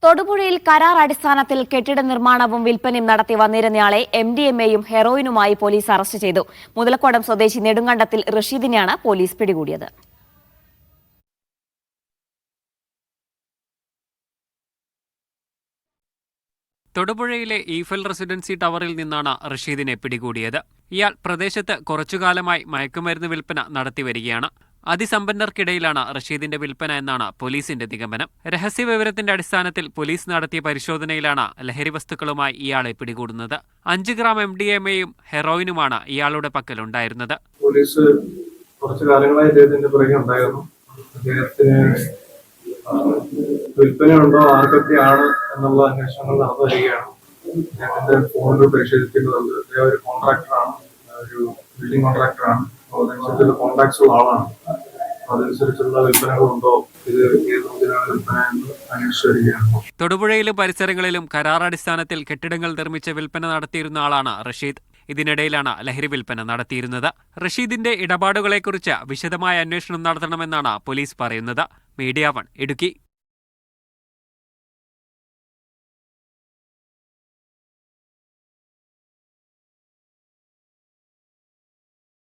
തൊടുപുഴയിൽ കരാർ അടിസ്ഥാനത്തിൽ കെട്ടിട നിർമ്മാണവും വിൽപ്പനയും നടത്തി വന്നിരുന്നയാളെ MDMA-യും ഹെറോയിനുമായി പോലീസ് അറസ്റ്റ് ചെയ്തു. മുതലക്കോടം സ്വദേശി നെടുങ്കണ്ടത്തിൽ റഷീദിനെയാണ് പോലീസ് പിടികൂടിയത്. തൊടുപുഴയിലെ ഈഫൽ റെസിഡൻസി ടവറിൽ നിന്നാണ് റഷീദിനെ പിടികൂടിയത്. ഇയാൾ പ്രദേശത്ത് കുറച്ചുകാലമായി മയക്കുമരുന്ന് വിൽപ്പന നടത്തിവരികയാണ്. അതിസമ്പന്നർക്കിടയിലാണ് റഷീദിന്റെ വിൽപ്പന എന്നാണ് പോലീസിന്റെ നിഗമനം. രഹസ്യവിവരത്തിന്റെ അടിസ്ഥാനത്തിൽ പോലീസ് നടത്തിയ പരിശോധനയിലാണ് ലഹരി വസ്തുക്കളുമായി ഇയാളെ പിടികൂടുന്നത്. 5 ഗ്രാം MDMA-യും ഹെറോയിനുമാണ് ഇയാളുടെ പക്കലുണ്ടായിരുന്നത്. പോലീസ് കുറച്ചു കാലങ്ങളായി ഇദ്ദേഹത്തിന്റെ പുറകെ ഉണ്ടായിരുന്നു. അദ്ദേഹത്തിന് വിൽപ്പനയുണ്ടോ, ആർക്കൊക്കെയാണ് എന്നുള്ള അന്വേഷണങ്ങൾ നടന്നു വരികയാണ്. അദ്ദേഹത്തിന്റെ ഫോണുകൾ പരിശോധിക്കുന്നുണ്ട്. അദ്ദേഹം ഒരു കോൺട്രാക്ടറാണ്, ഒരു ബിൽഡിംഗ് കോൺട്രാക്ടറാണ്. അതനുസരിച്ചുള്ള കോൺട്രാക്ട്സ് ഉള്ള ആളാണ്. അതനുസരിച്ചുള്ള വിൽപ്പനകളുണ്ടോ, ഇത് ഏത് തോതിലാണ് വിൽപ്പന എന്ന് അന്വേഷിച്ചു വരികയാണ്. തൊടുപുഴയിലും പരിസരങ്ങളിലും കരാറടിസ്ഥാനത്തിൽ കെട്ടിടങ്ങൾ നിർമ്മിച്ച് വിൽപ്പന നടത്തിയിരുന്ന ആളാണ് റഷീദ്. ഇതിനിടയിലാണ് ലഹരി വിൽപ്പന നടത്തിയിരുന്നത്. റഷീദിന്റെ ഇടപാടുകളെക്കുറിച്ച് വിശദമായ അന്വേഷണം നടത്തണമെന്നാണ് പോലീസ് പറയുന്നത്. മീഡിയ 1 ഇടുക്കി.